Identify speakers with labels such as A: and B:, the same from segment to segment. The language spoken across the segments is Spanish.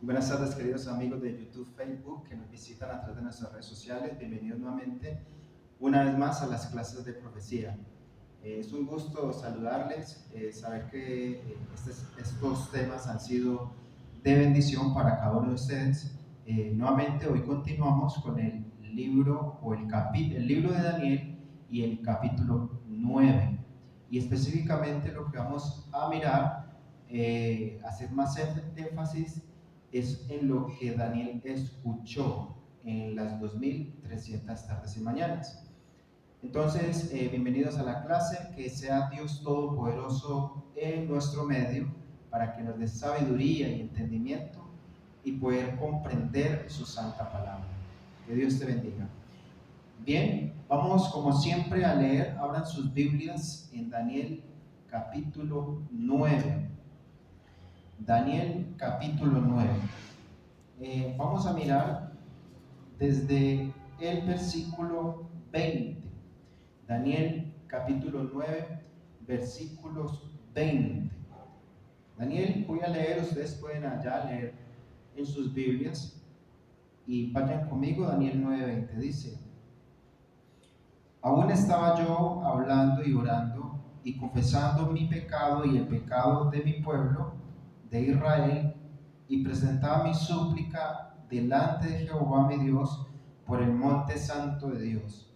A: Buenas tardes, queridos amigos de YouTube, Facebook, que nos visitan a través de nuestras redes sociales. Bienvenidos nuevamente, una vez más, a las clases de profecía. Es un gusto saludarles, saber que estos temas han sido de bendición para cada uno de ustedes. Nuevamente, hoy continuamos con el libro el libro de Daniel y el capítulo 9. Y específicamente lo que vamos a mirar, hacer más énfasis es en lo que Daniel escuchó en las 2300 tardes y mañanas. Entonces, bienvenidos a la clase, que sea Dios Todopoderoso en nuestro medio para que nos dé sabiduría y entendimiento y poder comprender su santa palabra. Que Dios te bendiga. Bien, vamos como siempre a leer, abran sus Biblias en Daniel capítulo 9. Daniel capítulo 9. Vamos a mirar desde el versículo 20. Daniel capítulo 9, versículos 20. Daniel, voy a leer, ustedes pueden allá leer en sus Biblias y vayan conmigo. Daniel 9:20 dice: aún estaba yo hablando y orando y confesando mi pecado y el pecado de mi pueblo, de Israel, y presentaba mi súplica delante de Jehová mi Dios por el monte santo de Dios.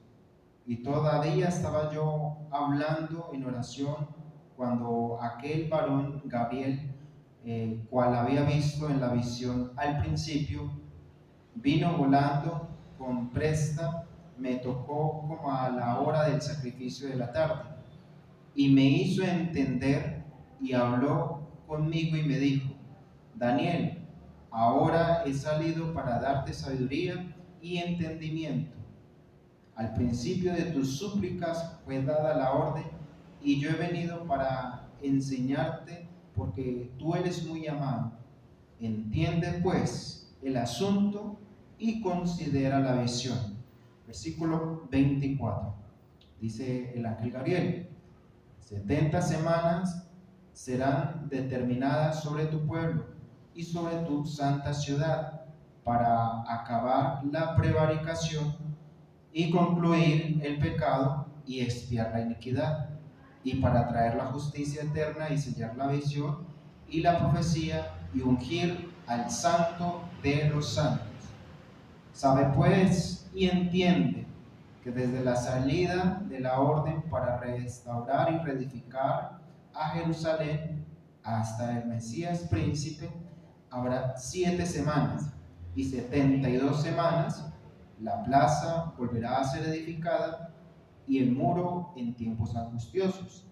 A: Y todavía estaba yo hablando en oración cuando aquel varón Gabriel, cual había visto en la visión al principio, vino volando con presta, me tocó como a la hora del sacrificio de la tarde, y me hizo entender y habló conmigo y me dijo: Daniel, ahora he salido para darte sabiduría y entendimiento. Al principio de tus súplicas fue dada la orden, y yo he venido para enseñarte, porque tú eres muy amado. Entiende pues el asunto y considera la visión. Versículo 24. Dice el ángel Gabriel: 70 semanas serán determinadas sobre tu pueblo y sobre tu santa ciudad, para acabar la prevaricación y concluir el pecado y expiar la iniquidad, y para traer la justicia eterna y sellar la visión y la profecía y ungir al santo de los santos. Sabe pues y entiende que desde la salida de la orden para restaurar y reedificar a Jerusalén hasta el Mesías príncipe habrá 7 semanas, y 72 semanas la plaza volverá a ser edificada y el muro en tiempos angustiosos.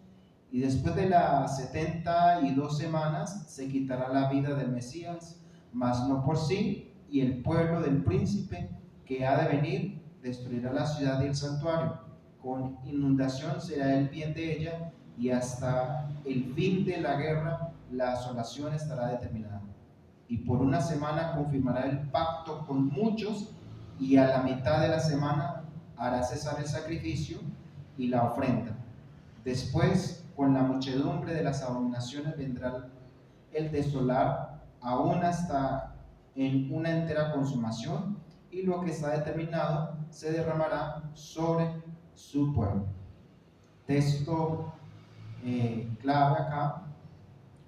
A: Y después de las 72 semanas se quitará la vida del Mesías, mas no por sí, y el pueblo del príncipe que ha de venir destruirá la ciudad y el santuario. Con inundación será el bien de ella, y hasta el fin de la guerra la asolación estará determinada. Y por una semana confirmará el pacto con muchos, y a la mitad de la semana hará cesar el sacrificio y la ofrenda. Después, con la muchedumbre de las abominaciones, vendrá el desolar, aún hasta en una entera consumación, y lo que está determinado se derramará sobre su pueblo. Texto clave acá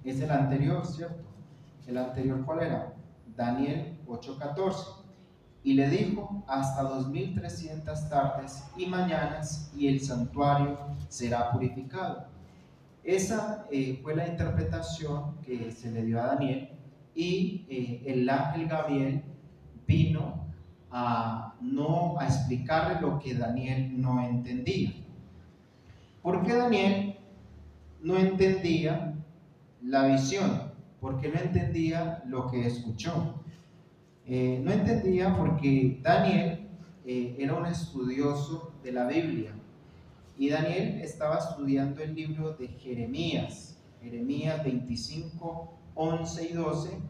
A: es el anterior, ¿cierto? ¿El anterior cuál era? Daniel 8:14. Y le dijo: hasta 2300 tardes y mañanas, y el santuario será purificado. Esa fue la interpretación que se le dio a Daniel, y el ángel Gabriel vino no a explicarle lo que Daniel no entendía. ¿Por qué Daniel no entendía la visión? ¿Por qué no entendía lo que escuchó? No entendía porque Daniel era un estudioso de la Biblia, y Daniel estaba estudiando el libro de Jeremías 25, 11 y 12,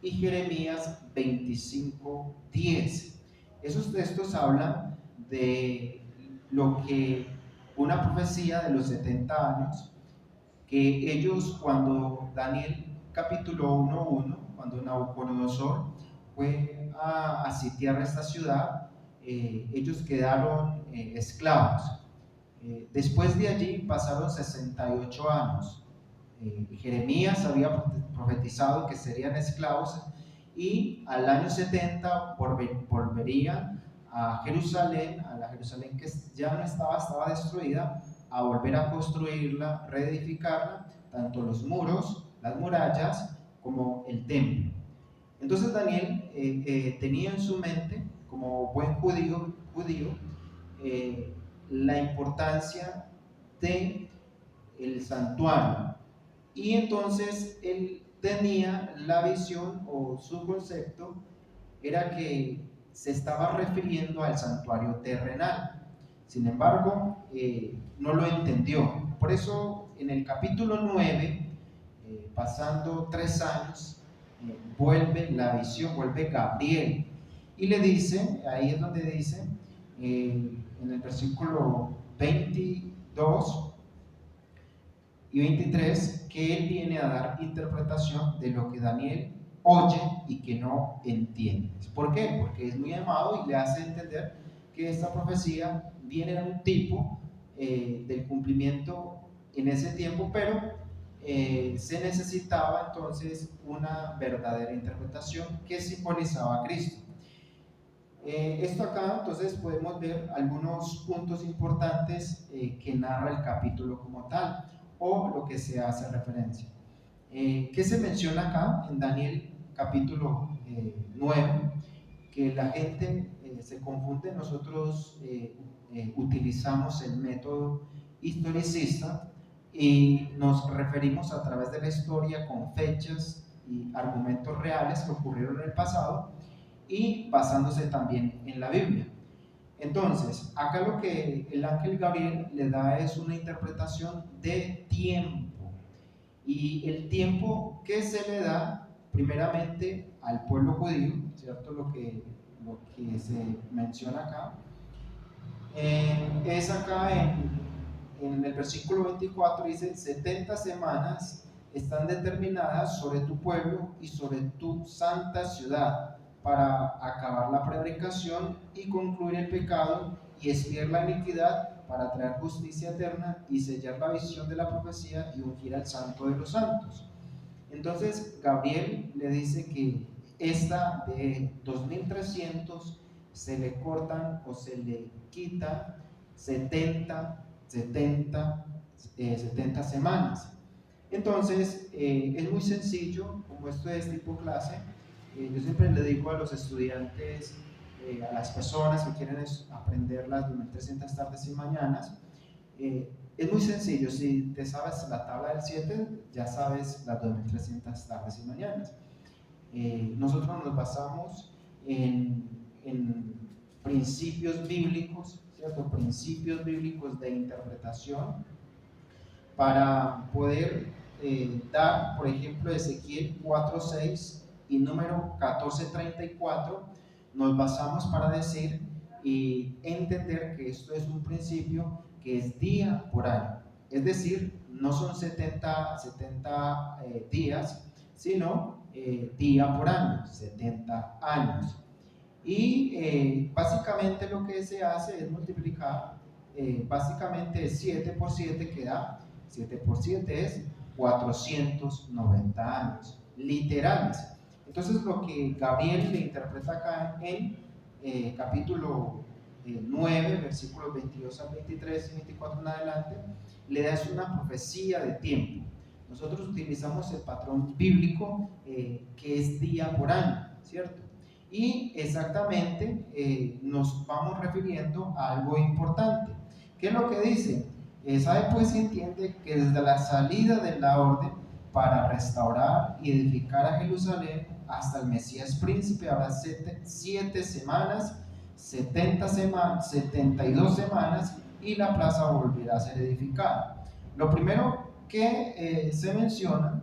A: y Jeremías 25, 10. Esos textos hablan de lo que una profecía de los 70 años, que ellos, cuando Daniel capítulo 1:1, cuando Nabucodonosor fue a sitiar esta ciudad, ellos quedaron esclavos. Después de allí pasaron 68 años. Jeremías había profetizado que serían esclavos y al año 70 volverían a Jerusalén, a la Jerusalén que ya no estaba destruida, a volver a construirla, reedificarla, tanto los muros, las murallas, como el templo. Entonces Daniel tenía en su mente, como buen judío, la importancia de el santuario, y entonces él tenía la visión, o su concepto era que se estaba refiriendo al santuario terrenal. Sin embargo, no lo entendió. Por eso en el capítulo 9, pasando 3 años, vuelve la visión, vuelve Gabriel y le dice, ahí es donde dice, en el versículo 22 y 23, que él viene a dar interpretación de lo que Daniel oye y que no entiende. ¿Por qué? Porque es muy amado y le hace entender que esta profecía viene de un tipo del cumplimiento en ese tiempo, pero se necesitaba entonces una verdadera interpretación que simbolizaba a Cristo. Esto acá entonces podemos ver algunos puntos importantes que narra el capítulo como tal, o lo que se hace referencia. ¿Qué se menciona acá en Daniel capítulo 9? Que la gente se confunde. Nosotros utilizamos el método historicista y nos referimos a través de la historia con fechas y argumentos reales que ocurrieron en el pasado, y basándose también en la Biblia. Entonces, acá lo que el ángel Gabriel le da es una interpretación de tiempo, y el tiempo que se le da primeramente al pueblo judío, ¿cierto? Lo que se menciona acá, es acá en el versículo 24, dice: 70 semanas están determinadas sobre tu pueblo y sobre tu santa ciudad, para acabar la prevaricación y concluir el pecado y expiar la iniquidad, para traer justicia eterna y sellar la visión de la profecía y ungir al santo de los santos. Entonces Gabriel le dice que esta de 2300 se le cortan o se le quitan 70 semanas. Entonces es muy sencillo, como esto es tipo clase. Yo siempre le digo a los estudiantes, a las personas que quieren aprender las 2300 tardes y mañanas, es muy sencillo. Si te sabes la tabla del 7, ya sabes las 2300 tardes y mañanas. Nosotros nos basamos en principios bíblicos, ¿cierto? Principios bíblicos de interpretación, para poder dar, por ejemplo, Ezequiel 4:6 y número 14:34, nos basamos para decir y entender que esto es un principio que es día por año. Es decir, no son 70 días, sino día por año, 70 años. Y básicamente lo que se hace es multiplicar, básicamente 7 por 7 que da 7 por 7 es 490 años literales. Entonces lo que Gabriel le interpreta acá en capítulo 9, versículos 22 al 23 y 24 en adelante, le da una profecía de tiempo. Nosotros utilizamos el patrón bíblico que es día por año, ¿cierto? Y exactamente nos vamos refiriendo a algo importante. ¿Qué es lo que dice? Sabe pues y entiende que desde la salida de la orden para restaurar y edificar a Jerusalén hasta el Mesías príncipe habrá 7 semanas, 72 semanas, y la plaza volverá a ser edificada. Lo primero que se menciona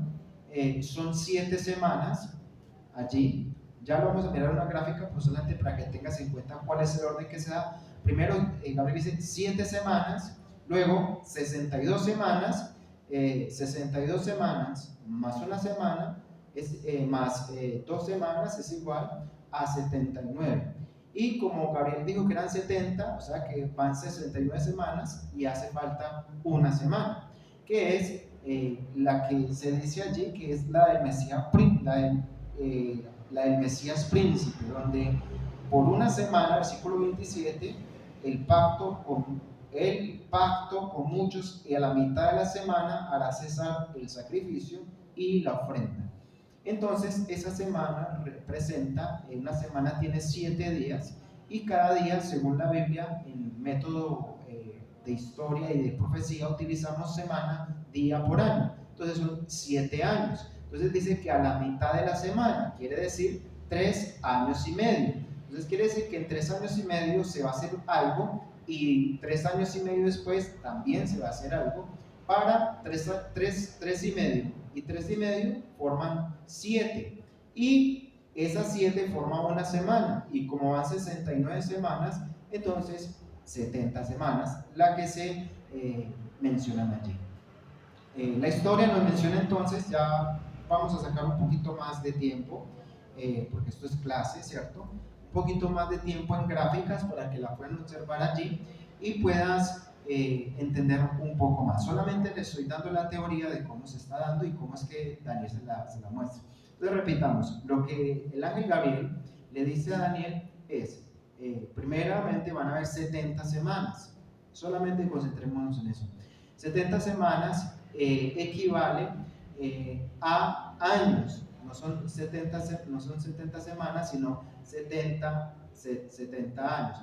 A: son 7 semanas allí. Ya lo vamos a mirar en una gráfica, pues solamente para que tengas en cuenta cuál es el orden que se da. Primero, Gabriel dice 7 semanas, luego 62 semanas, 62 semanas más una semana, más 2 semanas es igual a 79. Y como Gabriel dijo que eran 70, o sea que van 69 semanas y hace falta una semana, que es la que se dice allí, que es la del Mesías, la del Mesías príncipe, donde por una semana, versículo 27, el pacto con muchos, y a la mitad de la semana hará cesar el sacrificio y la ofrenda. Entonces, esa semana representa, una semana tiene 7 días, y cada día, según la Biblia, en método de historia y de profecía, utilizamos semana, día por año. Entonces son 7 años. Entonces dice que a la mitad de la semana, quiere decir 3 años y medio. Entonces quiere decir que en 3 años y medio se va a hacer algo, y 3 años y medio después también se va a hacer algo, para 3 y medio. Y 3 y medio forman 7. Y esas 7 forman una semana. Y como van 69 semanas, entonces 70 semanas, la que se mencionan allí. La historia nos menciona entonces, ya vamos a sacar un poquito más de tiempo, porque esto es clase, ¿cierto? Un poquito más de tiempo en gráficas para que la puedan observar allí y puedas entender un poco más. Solamente les estoy dando la teoría de cómo se está dando y cómo es que Daniel se la muestra. Entonces repitamos, lo que el ángel Gabriel le dice a Daniel es, primeramente van a haber 70 semanas, solamente concentrémonos en eso. 70 semanas equivale a años, no son 70 semanas, sino 70 años.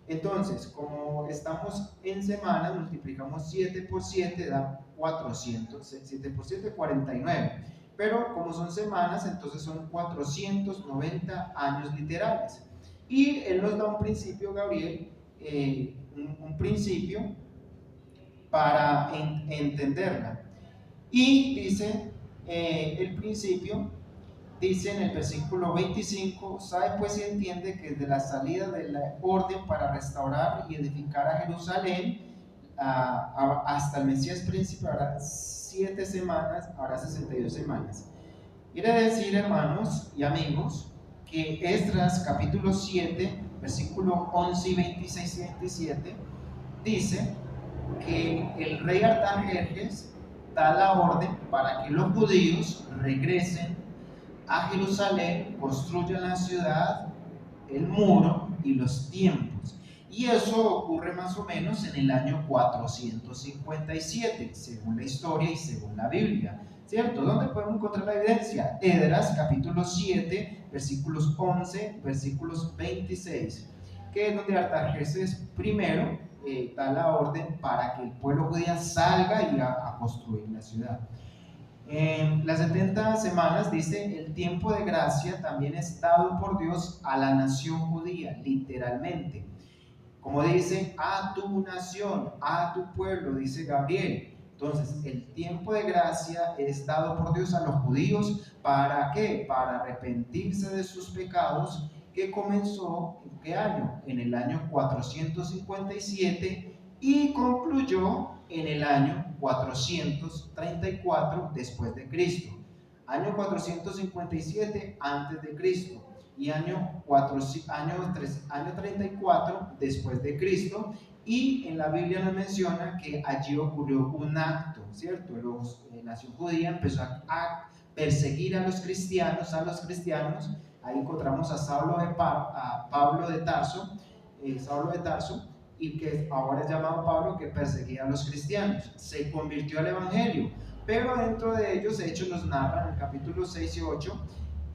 A: Entonces, como estamos en semanas, multiplicamos 7 por 7, da 400, 7 por 7, 49. Pero como son semanas, entonces son 490 años literales. Y él nos da un principio, Gabriel, un principio para entenderla. Y dice el principio, dice en el versículo 25, sabe pues y entiende que desde la salida de la orden para restaurar y edificar a Jerusalén hasta el Mesías príncipe habrá 7 semanas, habrá 62 semanas. Quiere decir, hermanos y amigos, que Esdras capítulo 7, versículo 11 y 26 y 27, dice que el rey Artajerjes da la orden para que los judíos regresen a Jerusalén, construyan la ciudad, el muro y los tiempos. Y eso ocurre más o menos en el año 457, según la historia y según la Biblia, ¿cierto? ¿Dónde podemos encontrar la evidencia? Esdras capítulo 7, versículos 11, versículos 26, que es donde Artajerjes primero da la orden para que el pueblo judío salga y a construir la ciudad. En las 70 semanas dice, el tiempo de gracia también es dado por Dios a la nación judía, literalmente. Como dice, a tu nación, a tu pueblo, dice Gabriel. Entonces, el tiempo de gracia es dado por Dios a los judíos, ¿para qué? Para arrepentirse de sus pecados, que comenzó, ¿en qué año? En el año 457 y concluyó en el año 434 después de Cristo. Año 457 antes de Cristo y año 34 después de Cristo. Y en la Biblia nos menciona que allí ocurrió un acto, ¿cierto? La nación judía empezó a perseguir a los cristianos, Ahí encontramos a Pablo de Tarso, y que ahora es llamado Pablo, que perseguía a los cristianos. Se convirtió al evangelio, pero dentro de ellos Hechos nos narra en el capítulo 6 y 8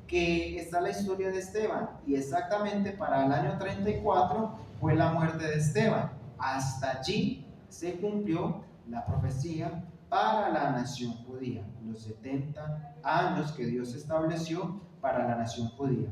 A: que está la historia de Esteban, y exactamente para el año 34 fue la muerte de Esteban. Hasta allí se cumplió la profecía para la nación judía, los 70 años que Dios estableció para la nación judía.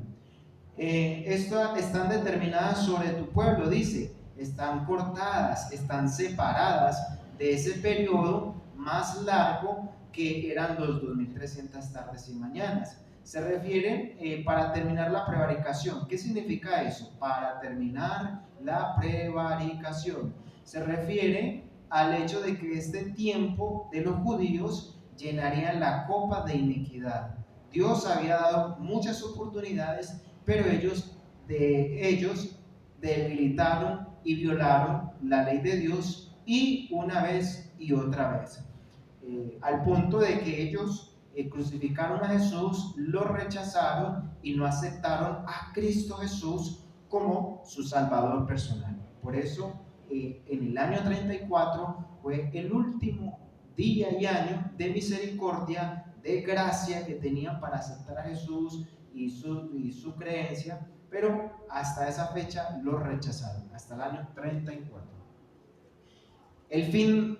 A: Están determinadas sobre tu pueblo, dice, están cortadas, están separadas de ese periodo más largo que eran los 2300 tardes y mañanas. Se refiere para terminar la prevaricación. ¿Qué significa eso? Para terminar la prevaricación. Se refiere al hecho de que este tiempo de los judíos llenaría la copa de iniquidad Dios había dado muchas oportunidades, pero ellos debilitaron y violaron la ley de Dios, y una vez y otra vez, al punto de que ellos crucificaron a Jesús, lo rechazaron y no aceptaron a Cristo Jesús como su Salvador personal. Por eso, en el año 34 fue el último día y año de misericordia, de gracia que tenían para aceptar a Jesús y su creencia, pero hasta esa fecha lo rechazaron, hasta el año 34. El fin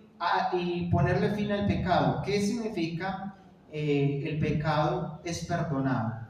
A: y ponerle fin al pecado. ¿Qué significa el pecado es perdonado?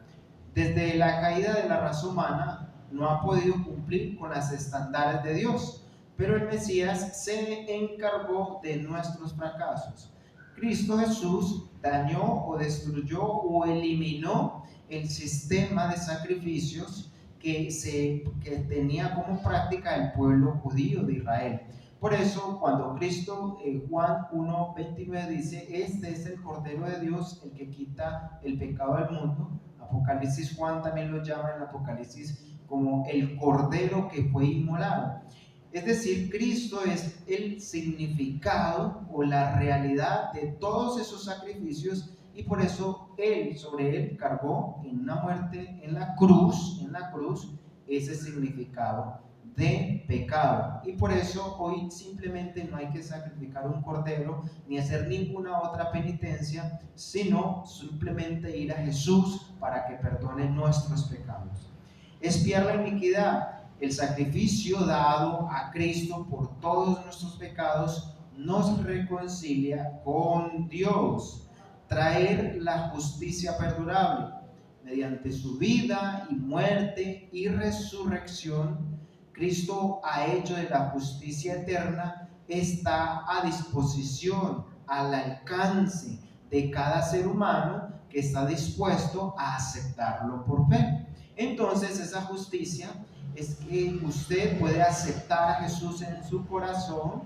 A: Desde la caída de la raza humana no ha podido cumplir con las estándares de Dios, pero el Mesías se encargó de nuestros fracasos. Cristo Jesús dañó o destruyó o eliminó el sistema de sacrificios que tenía como práctica el pueblo judío de Israel. Por eso, cuando Cristo, Juan 1:29 dice, este es el Cordero de Dios, el que quita el pecado del mundo. Apocalipsis, Juan también lo llama en Apocalipsis como el Cordero que fue inmolado. Es decir, Cristo es el significado o la realidad de todos esos sacrificios, y por eso sobre él cargó en una muerte en la cruz ese significado de pecado. Y por eso hoy simplemente no hay que sacrificar un cordero ni hacer ninguna otra penitencia, sino simplemente ir a Jesús para que perdone nuestros pecados. Expiar la iniquidad. El sacrificio dado a Cristo por todos nuestros pecados nos reconcilia con Dios. Traer la justicia perdurable. Mediante su vida y muerte y resurrección, Cristo ha hecho de la justicia eterna, está a disposición, al alcance de cada ser humano que está dispuesto a aceptarlo por fe. Entonces, esa justicia es que usted puede aceptar a Jesús en su corazón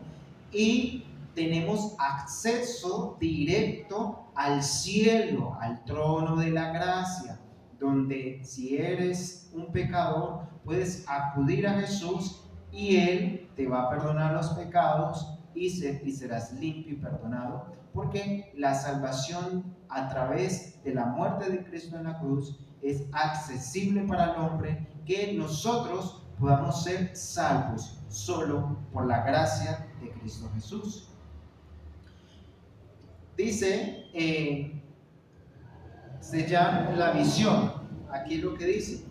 A: y tenemos acceso directo al cielo, al trono de la gracia, donde si eres un pecador puedes acudir a Jesús y Él te va a perdonar los pecados y serás limpio y perdonado, porque la salvación a través de la muerte de Cristo en la cruz es accesible para el hombre, que nosotros podamos ser salvos solo por la gracia de Cristo Jesús. Dice sellar la visión. Aquí es lo que dice.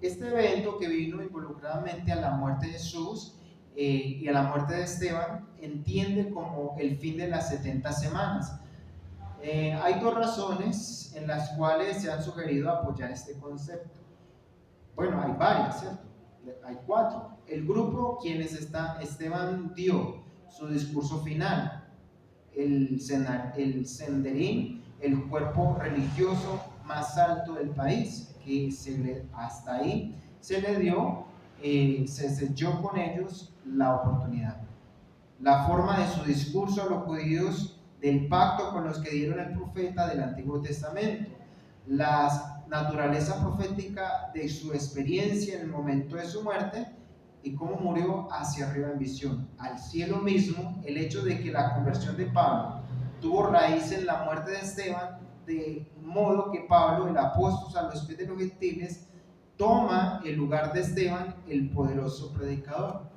A: Este evento que vino involucradamente a la muerte de Jesús y a la muerte de Esteban, entiende como el fin de las 70 semanas. Hay dos razones en las cuales se han sugerido apoyar este concepto. Bueno, hay varias, ¿cierto? Hay cuatro. El grupo, Esteban dio su discurso final, el Senderín, el cuerpo religioso más alto del país, que hasta ahí se le dio, se selló con ellos la oportunidad. La forma de su discurso a los judíos del pacto con los que dieron el profeta del Antiguo Testamento, la naturaleza profética de su experiencia en el momento de su muerte y cómo murió hacia arriba en visión, al cielo mismo, el hecho de que la conversión de Pablo tuvo raíz en la muerte de Esteban, de modo que Pablo, el apóstol a los pies de los gentiles, toma el lugar de Esteban, el poderoso predicador.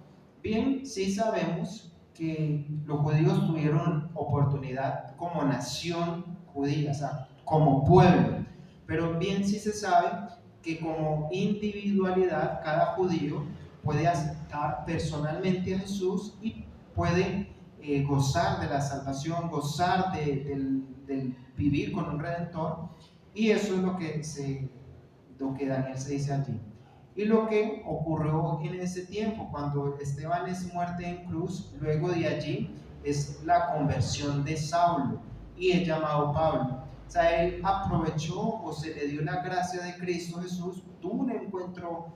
A: Bien, sí sabemos que los judíos tuvieron oportunidad como nación judía, o sea, como pueblo, pero bien sí se sabe que como individualidad cada judío puede aceptar personalmente a Jesús y puede gozar de la salvación, gozar del vivir con un Redentor, y eso es lo que Daniel se dice allí. Y lo que ocurrió en ese tiempo, cuando Esteban es muerto en cruz, luego de allí es la conversión de Saulo y es llamado Pablo. O sea, él aprovechó o se le dio la gracia de Cristo Jesús, tuvo un encuentro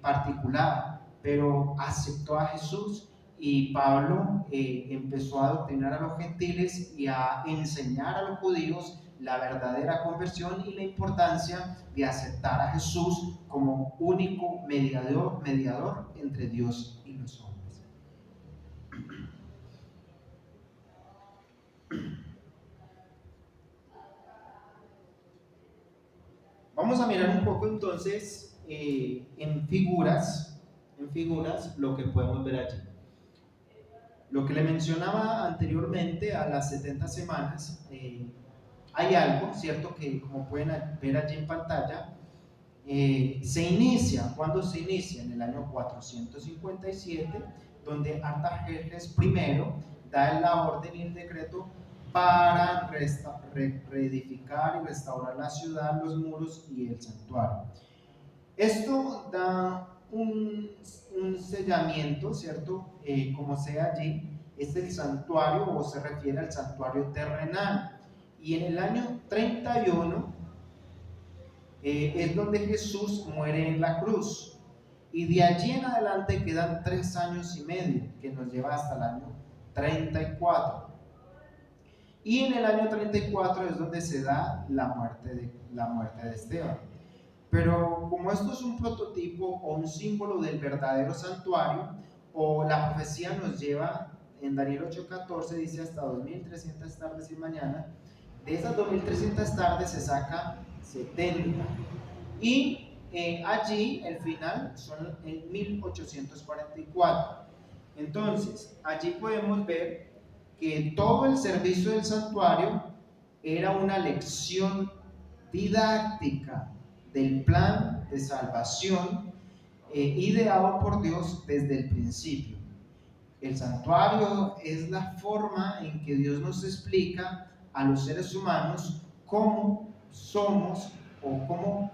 A: particular, pero aceptó a Jesús y Pablo empezó a adoctrinar a los gentiles y a enseñar a los judíos la verdadera conversión y la importancia de aceptar a Jesús como único mediador entre Dios y los hombres. Vamos a mirar un poco entonces en figuras lo que podemos ver allí. Lo que le mencionaba anteriormente a las 70 semanas, hay algo, ¿cierto? Que como pueden ver allí en pantalla, se inicia, ¿cuándo se inicia? En el año 457, donde Artajerjes I da la orden y el decreto para reedificar y restaurar la ciudad, los muros y el santuario. Esto da un sellamiento, ¿cierto? Como sea allí, es el santuario o se refiere al santuario terrenal. Y en el año 31 es donde Jesús muere en la cruz. Y de allí en adelante quedan 3 años y medio, que nos lleva hasta el año 34. Y en el año 34 es donde se da la muerte de Esteban. Pero como esto es un prototipo o un símbolo del verdadero santuario, o la profecía nos lleva, en Daniel 8:14 dice hasta 2300 tardes y mañana, de esas 2300 tardes se saca 70. Y allí el final son en 1844. Entonces, allí podemos ver que todo el servicio del santuario era una lección didáctica del plan de salvación ideado por Dios desde el principio. El santuario es la forma en que Dios nos explica a los seres humanos cómo somos o cómo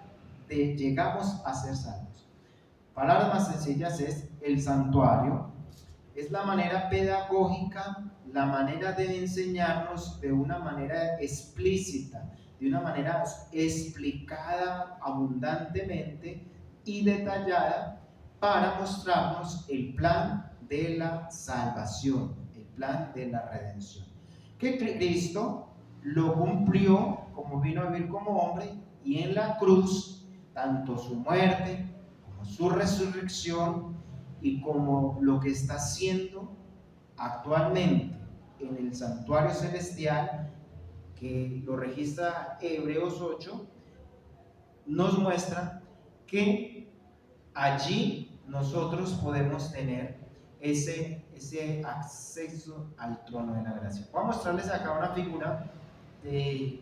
A: llegamos a ser salvos. Palabras más sencillas es el santuario, es la manera pedagógica, la manera de enseñarnos de una manera explícita, de una manera explicada abundantemente y detallada para mostrarnos el plan de la salvación, el plan de la redención. Que Cristo lo cumplió como vino a vivir como hombre y en la cruz, tanto su muerte como su resurrección y como lo que está haciendo actualmente en el santuario celestial, que lo registra Hebreos 8, nos muestra que allí nosotros podemos tener ese acceso al trono de la gracia. Voy a mostrarles acá una figura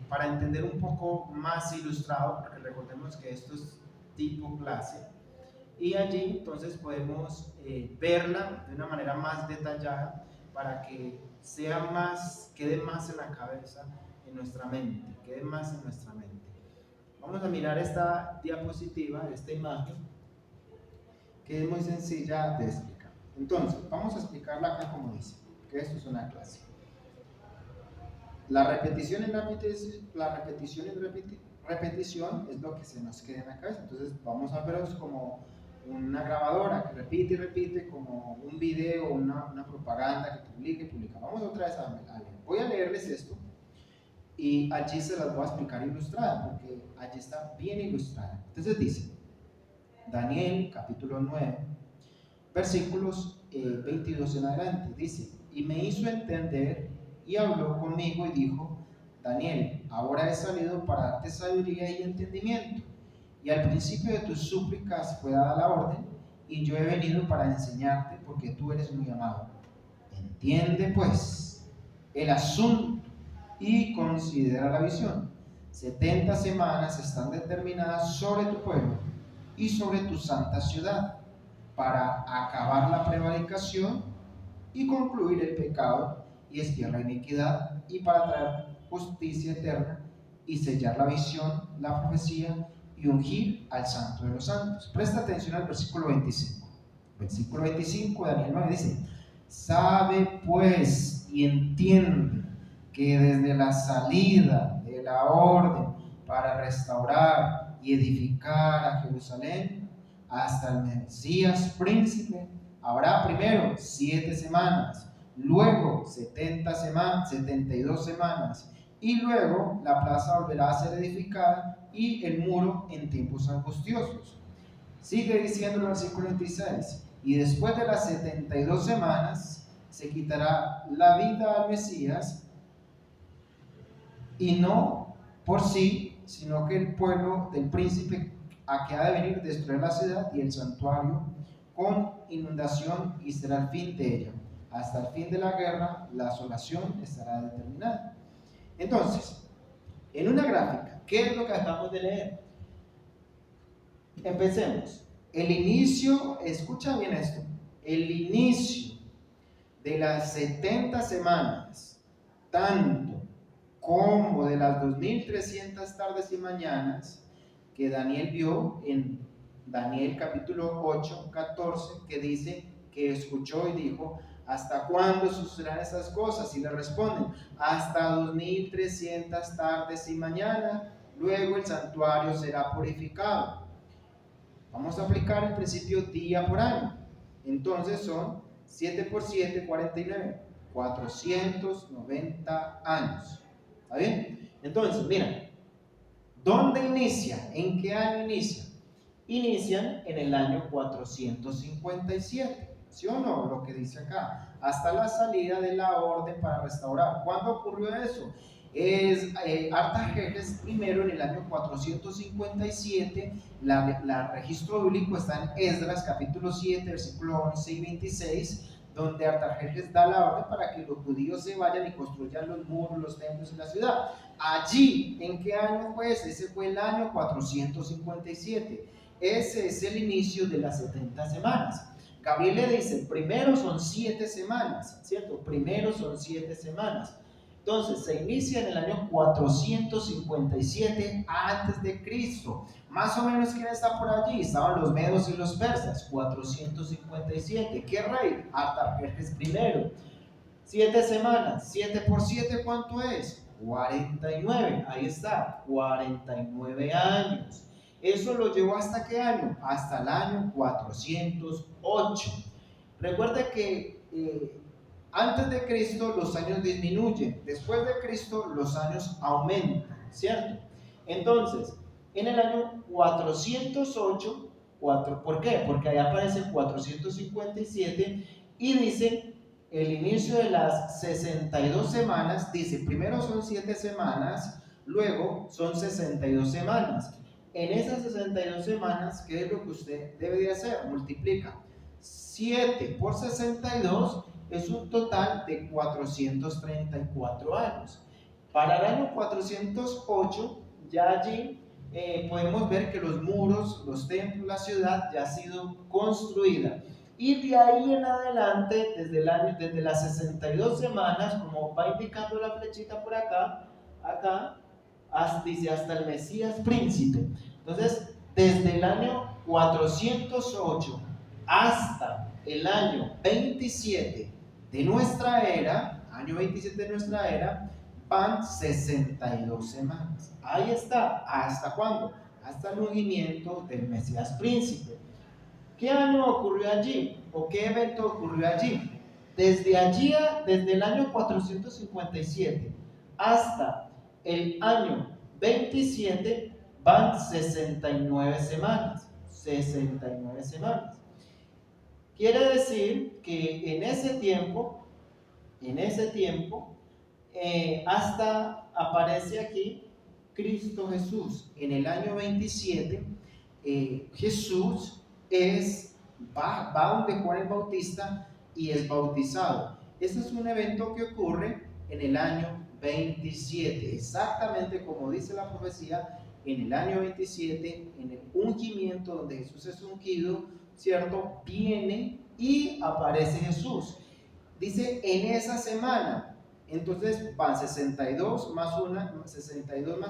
A: para entender un poco más ilustrado, porque recordemos que esto es tipo clase, y allí entonces podemos verla de una manera más detallada para que quede más en la cabeza, en nuestra mente, quede más en nuestra mente. Vamos a mirar esta diapositiva, esta imagen, que es muy sencilla de explicar. Entonces, vamos a explicarla acá como dice, que esto es una clase. La repetición y repetición es lo que se nos queda en la cabeza. Entonces, vamos a verlos como una grabadora que repite y repite, como un video, una propaganda que publica. Vamos otra vez a leer. Voy a leerles esto y allí se las voy a explicar ilustrada, porque allí está bien ilustrada. Entonces dice, Daniel capítulo 9, versículos 22 en adelante, dice, y me hizo entender y habló conmigo y dijo, Daniel, ahora he salido para darte sabiduría y entendimiento, y al principio de tus súplicas fue dada la orden, y yo he venido para enseñarte porque tú eres muy amado. Entiende pues el asunto y considera la visión. 70 semanas están determinadas sobre tu pueblo y sobre tu santa ciudad, para acabar la prevaricación y concluir el pecado y expiar la iniquidad, y para traer justicia eterna y sellar la visión, la profecía y ungir al santo de los santos. Presta atención al versículo 25. Versículo 25 de Daniel 9 dice, sabe pues y entiende que desde la salida de la orden para restaurar y edificar a Jerusalén hasta el Mesías príncipe, habrá primero 7 semanas, luego 72 semanas, y luego la plaza volverá a ser edificada y el muro en tiempos angustiosos. Sigue diciendo el versículo 26, y después de las 72 semanas se quitará la vida al Mesías, y no por sí, sino que el pueblo del príncipe a que ha de venir destruir la ciudad y el santuario con inundación, y será el fin de ella. Hasta el fin de la guerra, la asolación estará determinada. Entonces, en una gráfica, ¿qué es lo que acabamos de leer? Empecemos. El inicio, escucha bien esto, el inicio de las 70 semanas, tanto como de las 2300 tardes y mañanas que Daniel vio en Daniel capítulo 8, 14, que dice que escuchó y dijo: ¿hasta cuándo sucederán esas cosas? Y le responden: hasta 2300 tardes y mañanas, luego el santuario será purificado. Vamos a aplicar el principio día por año. Entonces son 7 por 7, 49, 490 años. ¿Está bien? Entonces, mira, ¿dónde inicia? ¿En qué año inicia? Inician en el año 457. ¿Sí o no? Lo que dice acá. Hasta la salida de la orden para restaurar. ¿Cuándo ocurrió eso? Es Artajerjes primero en el año 457. La registro bíblico está en Esdras capítulo 7, versículo 11 y 26, donde Artajerjes da la orden para que los judíos se vayan y construyan los muros, los templos y la ciudad. Allí, ¿en qué año fue ese? Ese fue el año 457. Ese es el inicio de las 70 semanas. Gabriel le dice, primero son 7 semanas, ¿cierto? Primero son 7 semanas. Entonces se inicia en el año 457 antes de Cristo. Más o menos, ¿quién está por allí? Estaban los medos y los persas. 457. ¿Qué rey? Artajerjes I. 7 semanas. 7 por 7, ¿cuánto es? 49. Ahí está, 49 años. ¿Eso lo llevó hasta qué año? Hasta el año 408. Recuerda que antes de Cristo los años disminuyen, después de Cristo los años aumentan, ¿cierto? Entonces, en el año 408, ¿por qué? Porque ahí aparece 457 y dice el inicio de las 62 semanas, dice primero son 7 semanas, luego son 62 semanas. En esas 62 semanas, ¿qué es lo que usted debe de hacer? Multiplica 7 por 62, es un total de 434 años. Para el año 408, ya allí podemos ver que los muros, los templos, la ciudad ya ha sido construida. Y de ahí en adelante, desde las 62 semanas, como va indicando la flechita por acá, dice hasta el Mesías príncipe. Entonces, desde el año 408 hasta el año 27 de nuestra era, van 62 semanas. Ahí está. ¿Hasta cuándo? Hasta el ungimiento del Mesías príncipe. ¿Qué año ocurrió allí? ¿O qué evento ocurrió allí? Desde el año 457 hasta el año 27 van 69 semanas. 69 semanas. Quiere decir que en ese tiempo, hasta aparece aquí Cristo Jesús. En el año 27, Jesús va donde Juan el Bautista y es bautizado. Este es un evento que ocurre en el año 27, exactamente como dice la profecía. En el año 27, en el ungimiento donde Jesús es ungido, ¿cierto? Viene y aparece Jesús. Dice en esa semana. Entonces van 62 más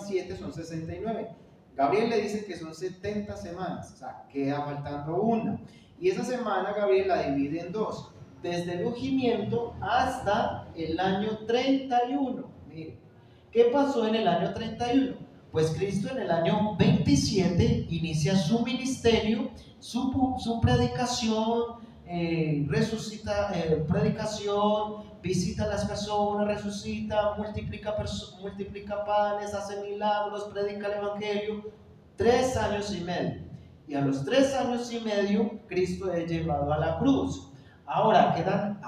A: 7 son 69. Gabriel le dice que son 70 semanas, o sea, queda faltando una. Y esa semana Gabriel la divide en dos, desde el ungimiento hasta el año 31. Miren, ¿qué pasó en el año 31? Pues Cristo en el año 27 inicia su ministerio, su predicación,
B: resucita, predicación, visita a las personas, resucita, multiplica panes, hace milagros, predica el evangelio. 3 años y medio. Y a los 3 años y medio, Cristo es llevado a la cruz. Ahora quedan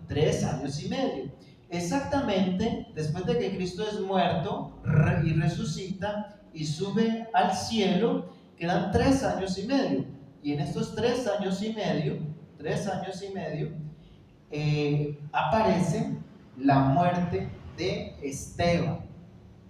B: 3 años y medio. Exactamente después de que Cristo es muerto y resucita y sube al cielo, quedan 3 años y medio. Y en estos 3 años y medio, aparece la muerte de Esteban.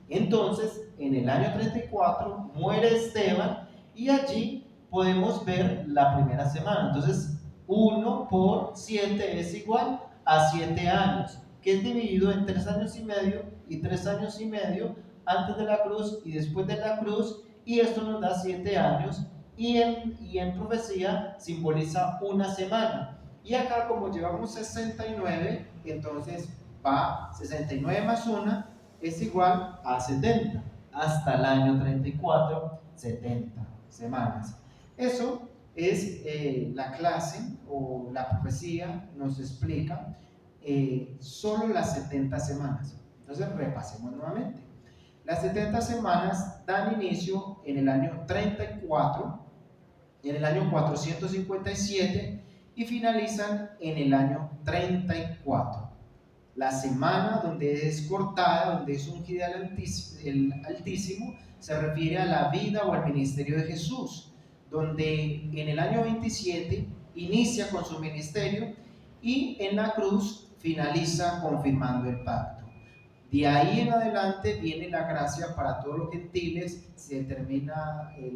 B: Entonces, en el año 34 muere Esteban y allí podemos ver la primera semana. Entonces, 1 por 7 es igual a 7 años, que es dividido en 3 años y medio y 3 años y medio antes de la cruz y después de la cruz, y esto nos da 7 años, y en profecía simboliza una semana. Y acá, como llevamos 69, entonces va 69 más 1 es igual a 70, hasta el año 34, 70 semanas. Eso es la clase o la profecía nos explica solo las 70 semanas. Entonces repasemos nuevamente. Las 70 semanas dan inicio en el año 34, en el año 457 y finalizan en el año 34. La semana donde es cortada, donde es ungida el Altísimo, se refiere a la vida o al ministerio de Jesús, donde en el año 27 inicia con su ministerio y en la cruz finaliza confirmando el pacto. De ahí en adelante viene la gracia para todos los gentiles, se termina de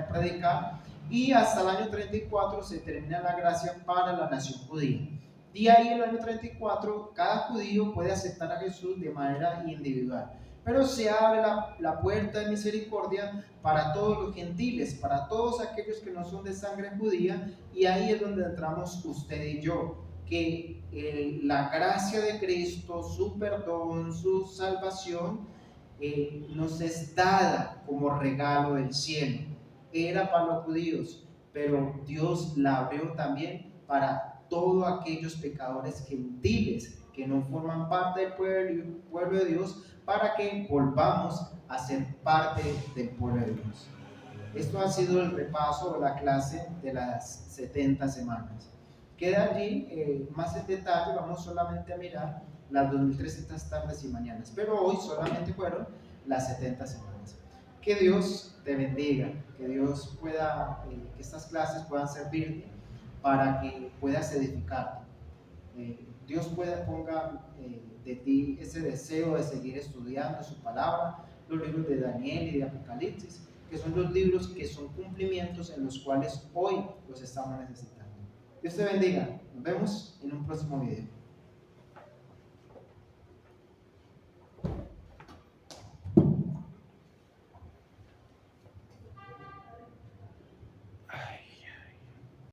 B: predicar, y hasta el año 34 se termina la gracia para la nación judía. De ahí en el año 34 cada judío puede aceptar a Jesús de manera individual, pero se abre la puerta de misericordia para todos los gentiles, para todos aquellos que no son de sangre judía, y ahí es donde entramos usted y yo, que la gracia de Cristo, su perdón, su salvación, nos es dada como regalo del cielo. Era para los judíos, pero Dios la abrió también para todos aquellos pecadores gentiles que no forman parte del pueblo de Dios, para que volvamos a ser parte del pueblo de Dios. Esto ha sido el repaso o la clase de las 70 semanas. Queda allí más en detalle, vamos solamente a mirar las 2300 tardes y mañanas, pero hoy solamente fueron las 70 semanas. Que Dios te bendiga, que Dios pueda, que estas clases puedan servirte para que puedas edificarte. Dios ponga de ti ese deseo de seguir estudiando su palabra, los libros de Daniel y de Apocalipsis, que son los libros que son cumplimientos en los cuales hoy los estamos necesitando. Dios te bendiga. Nos vemos en un próximo video.